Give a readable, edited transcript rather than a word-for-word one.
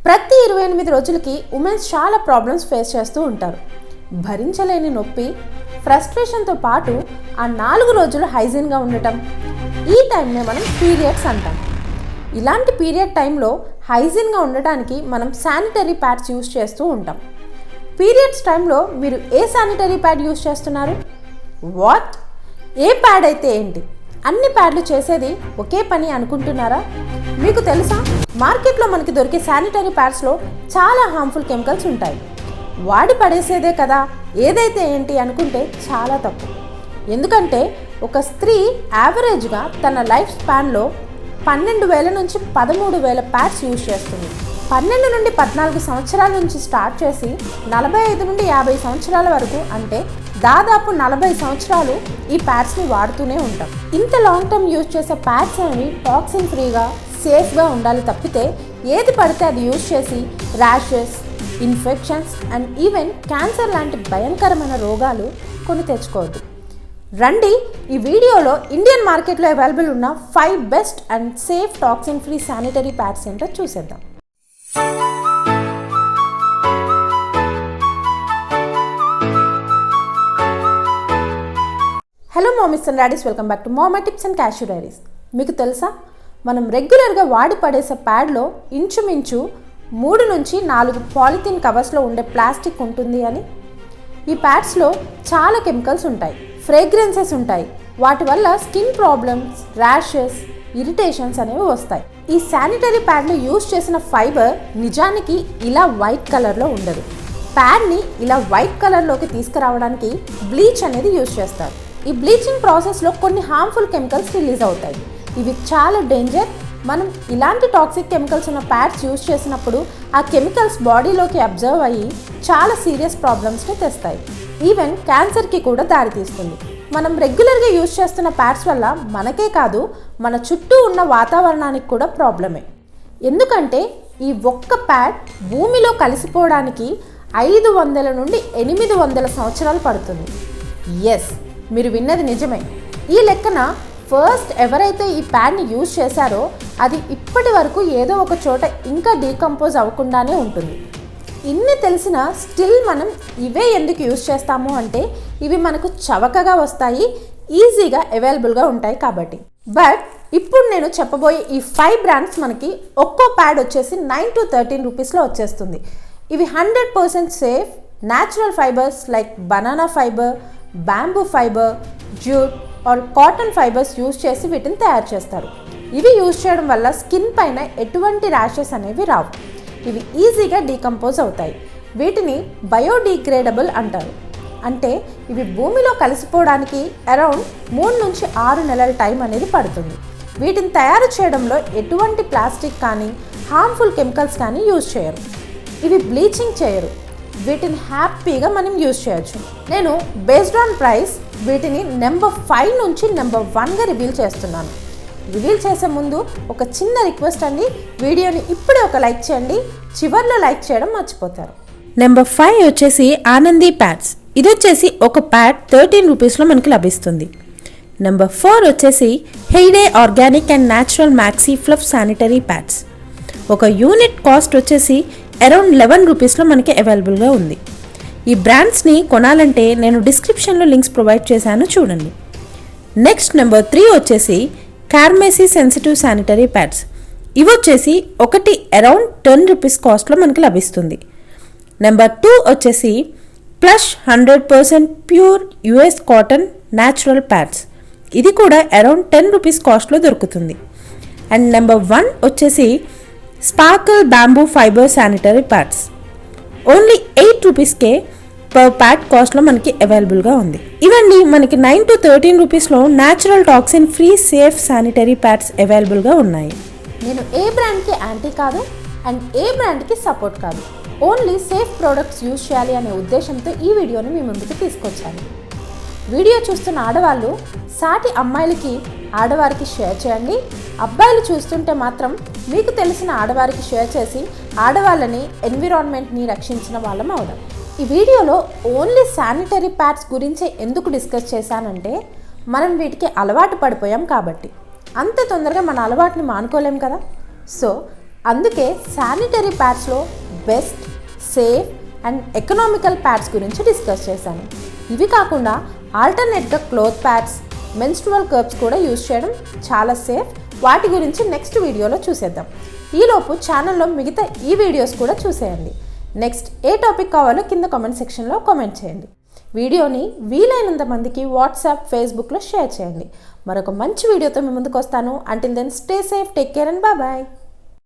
ప్రతి 28 రోజులకి ఉమెన్స్ చాలా ప్రాబ్లమ్స్ ఫేస్ చేస్తూ ఉంటారు. భరించలేని నొప్పి, ఫ్రస్ట్రేషన్తో పాటు ఆ 4 రోజులు హైజీన్గా ఉండటం, ఈ టైంనే మనం పీరియడ్స్ అంటాం. ఇలాంటి పీరియడ్ టైంలో హైజీన్గా ఉండటానికి మనం శానిటరీ ప్యాడ్స్ యూస్ చేస్తూ ఉంటాం. పీరియడ్స్ టైంలో మీరు ఏ శానిటరీ ప్యాడ్ యూస్ చేస్తున్నారు? వాట్? ఏ ప్యాడ్ అయితే ఏంటి, అన్ని ప్యాడ్లు చేసేది ఒకే పని అనుకుంటున్నారా? మీకు తెలుసా, మార్కెట్లో మనకి దొరికే శానిటరీ ప్యాడ్స్లో చాలా హార్మ్ఫుల్ కెమికల్స్ ఉంటాయి. వాడి పడేసేదే కదా, ఏదైతే ఏంటి అనుకుంటే చాలా తప్పు. ఎందుకంటే ఒక స్త్రీ యావరేజ్గా తన లైఫ్ స్పాన్లో 12,000 నుంచి 13,000 ప్యాడ్స్ యూజ్ చేస్తుంది. 12 నుండి 14 సంవత్సరాల నుంచి స్టార్ట్ చేసి 45 నుండి 50 సంవత్సరాల వరకు, అంటే దాదాపు 40 సంవత్సరాలు ఈ ప్యాడ్స్ని వాడుతూనే ఉంటాం. ఇంత లాంగ్ టర్మ్ యూజ్ చేసే ప్యాడ్స్ అనేవి టాక్సిన్ ఫ్రీగా, సేఫ్గా ఉండాలి తప్పితే ఏది పడితే అది యూజ్ చేసి rashes, infections and even cancer లాంటి భయంకరమైన రోగాలు కొని తెచ్చుకోవద్దు. రండి, ఈ వీడియోలో ఇండియన్ మార్కెట్లో అవైలబుల్ ఉన్న 5 best and safe toxin free sanitary pads ఏంటో చూసేద్దాం. Hello mummies and daddy's, welcome back to మమ్మా టిప్స్ అండ్ క్యాష్యూ డైరీస్. మీకు తెలుసా, మనం రెగ్యులర్గా వాడి పడేసే ప్యాడ్లో ఇంచుమించు 3 నుంచి 4 పాలిథిన్ కవర్స్లో ఉండే ప్లాస్టిక్ ఉంటుంది అని. ఈ ప్యాడ్స్లో చాలా కెమికల్స్ ఉంటాయి, ఫ్రేగ్రెన్సెస్ ఉంటాయి. వాటి వల్ల స్కిన్ ప్రాబ్లమ్స్, ర్యాషెస్, ఇరిటేషన్స్ అనేవి వస్తాయి. ఈ శానిటరీ ప్యాడ్లో యూజ్ చేసిన ఫైబర్ నిజానికి ఇలా వైట్ కలర్లో ఉండదు. ప్యాడ్ని ఇలా వైట్ కలర్లోకి తీసుకురావడానికి బ్లీచ్ అనేది యూజ్ చేస్తారు. ఈ బ్లీచింగ్ ప్రాసెస్లో కొన్ని హార్మ్ఫుల్ కెమికల్స్ రిలీజ్ అవుతాయి. ఇవి చాలా డేంజర్. మనం ఇలాంటి టాక్సిక్ కెమికల్స్ ఉన్న ప్యాడ్స్ యూజ్ చేసినప్పుడు ఆ కెమికల్స్ బాడీలోకి అబ్జర్వ్ అయ్యి చాలా సీరియస్ ప్రాబ్లమ్స్ని తెస్తాయి. ఈవెన్ క్యాన్సర్కి కూడా దారితీస్తుంది. మనం రెగ్యులర్గా యూజ్ చేస్తున్న ప్యాడ్స్ వల్ల మనకే కాదు, మన చుట్టూ ఉన్న వాతావరణానికి కూడా ప్రాబ్లమే. ఎందుకంటే ఈ ఒక్క ప్యాడ్ భూమిలో కలిసిపోవడానికి 500 నుండి 800 సంవత్సరాలు పడుతుంది. ఎస్, మీరు విన్నది నిజమే. ఈ లెక్కన ఫస్ట్ ఎవరైతే ఈ ప్యాడ్ని యూజ్ చేశారో అది ఇప్పటి వరకు ఏదో ఒక చోట ఇంకా డీకంపోజ్ అవ్వకుండానే ఉంటుంది. ఇన్ని తెలిసినా స్టిల్ మనం ఇవే ఎందుకు యూజ్ చేస్తాము అంటే ఇవి మనకు చవకగా వస్తాయి, ఈజీగా అవైలబుల్గా ఉంటాయి కాబట్టి. బట్ ఇప్పుడు నేను చెప్పబోయే ఈ 5 బ్రాండ్స్ మనకి ఒక్కో ప్యాడ్ వచ్చేసి 9 to 13 రూపీస్లో వచ్చేస్తుంది. ఇవి 100% safe, natural fibres like banana fibre, bamboo fibre, jute or cotton fibres use చేసి వీటిని తయారు చేస్తారు. ఇవి యూజ్ చేయడం వల్ల స్కిన్ పైన ఎటువంటి ర్యాషెస్ అనేవి రావు. ఇవి ఈజీగా డీకంపోజ్ అవుతాయి. వీటిని బయోడిగ్రేడబుల్ అంటారు. అంటే ఇవి భూమిలో కలిసిపోవడానికి అరౌండ్ 3 నుంచి 6 నెలల టైం అనేది పడుతుంది. వీటిని తయారు చేయడంలో ఎటువంటి ప్లాస్టిక్ కానీ హార్మ్ఫుల్ కెమికల్స్ కానీ యూజ్ చేయరు. ఇవి బ్లీచింగ్ చేయరు. వీటిని హ్యాపీగా మనం యూజ్ చేయొచ్చు. నేను బేస్డ్ ఆన్ ప్రైస్ వీటిని నెంబర్ 5 నుంచి నెంబర్ 1గా రివీల్ చేస్తున్నాను. రివీల్ చేసే ముందు ఒక చిన్న రిక్వెస్ట్ అండి, వీడియోని ఇప్పుడే ఒక లైక్ చేయండి, చివర్లో లైక్ చేయడం మర్చిపోతారు. నెంబర్ 5 వచ్చేసి ఆనంది ప్యాడ్స్. ఇది వచ్చేసి ఒక ప్యాడ్ 13 రూపీస్లో మనకి లభిస్తుంది. నెంబర్ 4 వచ్చేసి Heyday organic and natural maxi fluff sanitary pads. ఒక యూనిట్ కాస్ట్ వచ్చేసి అరౌండ్ 11 రూపీస్లో మనకి అవైలబుల్గా ఉంది. ఈ బ్రాండ్స్ని కొనాలంటే నేను డిస్క్రిప్షన్లో లింక్స్ ప్రొవైడ్ చేశాను, చూడండి. నెక్స్ట్ నెంబర్ 3 వచ్చేసి కార్మెసీ సెన్సిటివ్ శానిటరీ ప్యాడ్స్. ఇవి వచ్చేసి ఒకటి అరౌండ్ 10 రూపీస్ కాస్ట్లో మనకి లభిస్తుంది. నెంబర్ 2 వచ్చేసి plus 100% pure US cotton natural pads. ఇది కూడా అరౌండ్ 10 రూపీస్ కాస్ట్లో దొరుకుతుంది. అండ్ నెంబర్ 1 వచ్చేసి Sparkle bamboo fibre sanitary pads. Only 8 రూపీస్కే పర్ ప్యాడ్ కాస్ట్లో మనకి అవైలబుల్గా ఉంది. ఇవన్నీ మనకి 9 to 13 రూపీస్లో natural toxin free safe sanitary pads అవైలబుల్గా ఉన్నాయి. నేను ఏ బ్రాండ్కి యాంటీ కాదు అండ్ ఏ బ్రాండ్కి సపోర్ట్ కాదు, ఓన్లీ సేఫ్ ప్రోడక్ట్స్ యూజ్ చేయాలి అనే ఉద్దేశంతో ఈ వీడియోని మీ ముందుకు తీసుకొచ్చాను. వీడియో చూస్తున్న ఆడవాళ్ళు సాటి అమ్మాయిలకి, ఆడవారికి షేర్ చేయండి. అబ్బాయిలు చూస్తుంటే మాత్రం మీకు తెలిసిన ఆడవారికి షేర్ చేసి ఆడవాళ్ళని, ఎన్విరాన్మెంట్ని రక్షించిన వాళ్ళం అవుదాం. ఈ వీడియోలో ఓన్లీ శానిటరీ ప్యాడ్స్ గురించే ఎందుకు డిస్కస్ చేశానంటే మనం వీటికి అలవాటు పడిపోయాం కాబట్టి. అంత తొందరగా మన అలవాటుని మానుకోలేం కదా. సో అందుకే శానిటరీ ప్యాడ్స్లో best, safe and economical pads గురించి డిస్కస్ చేశాను. ఇవి కాకుండా ఆల్టర్నేట్గా క్లోత్ ప్యాడ్స్, మెన్స్ట్రువల్ కప్స్ కూడా యూజ్ చేయడం చాలా సేఫ్. వాటి గురించి నెక్స్ట్ వీడియోలో చూసేద్దాం. ఈలోపు ఛానల్లో మిగతా ఈ వీడియోస్ కూడా చూసేయండి. నెక్స్ట్ ఏ టాపిక్ కావాలో కింద కామెంట్ సెక్షన్లో కామెంట్ చేయండి. వీడియోని వీలైనంత మందికి వాట్సాప్, ఫేస్బుక్లో షేర్ చేయండి. మరొక మంచి వీడియోతో మీ ముందుకు వస్తాను. Until then stay safe, take care and bye.